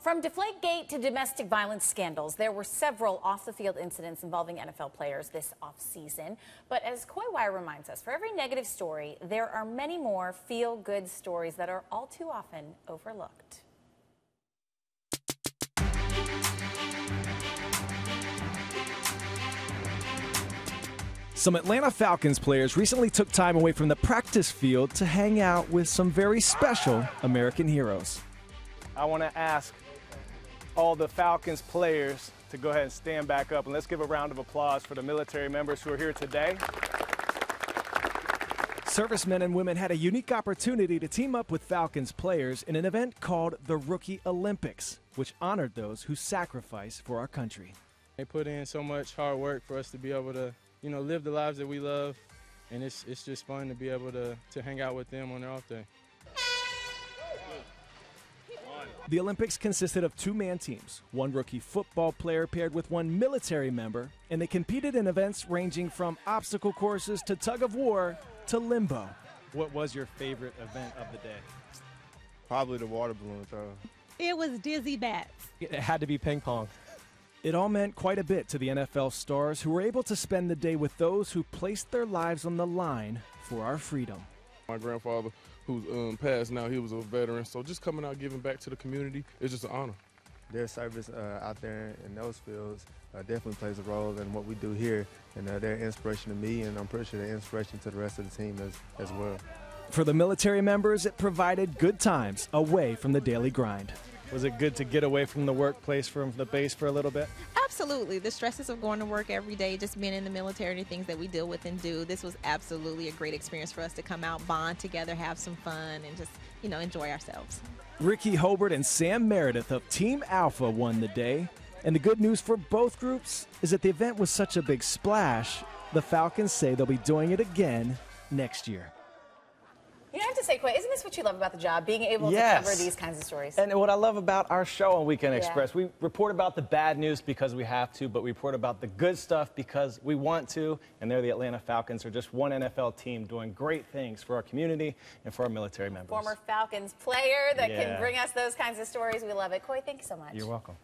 From Deflategate to domestic violence scandals, there were several off-the-field incidents involving NFL players this offseason. But as Coy Wire reminds us, for every negative story, there are many more feel-good stories that are all too often overlooked. Some Atlanta Falcons players recently took time away from the practice field to hang out with some very special American heroes. I want to ask all the Falcons players to go ahead and stand back up, and let's give a round of applause for the military members who are here today. Servicemen and women had a unique opportunity to team up with Falcons players in an event called the Rookie Olympics, which honored those who sacrificed for our country. They put in so much hard work for us to be able to, live the lives that we love, and it's just fun to be able to hang out with them on their off day. The Olympics consisted of two-man teams, one rookie football player paired with one military member, and they competed in events ranging from obstacle courses to tug-of-war to limbo. What was your favorite event of the day? Probably the water balloon throw. It was dizzy bats. It had to be ping pong. It all meant quite a bit to the NFL stars who were able to spend the day with those who placed their lives on the line for our freedom. My grandfather, who's passed now, he was a veteran, so just coming out giving back to the community is just an honor. Their service out there in those fields definitely plays a role in what we do here, and they're inspiration to me, and I'm pretty sure they're inspiration to the rest of the team as well. For the military members, it provided good times away from the daily grind. Was it good to get away from the workplace, from the base for a little bit? Absolutely. The stresses of going to work every day, just being in the military, the things that we deal with and do, this was absolutely a great experience for us to come out, bond together, have some fun, and just, enjoy ourselves. Ricky Hobart and Sam Meredith of Team Alpha won the day. And the good news for both groups is that the event was such a big splash, the Falcons say they'll be doing it again next year. You have to say, Coy, isn't this what you love about the job, being able to cover these kinds of stories? And what I love about our show on Weekend Express, we report about the bad news because we have to, but we report about the good stuff because we want to. And they're the Atlanta Falcons, are just one NFL team doing great things for our community and for our military members. Former Falcons player that can bring us those kinds of stories. We love it. Coy, thank you so much. You're welcome.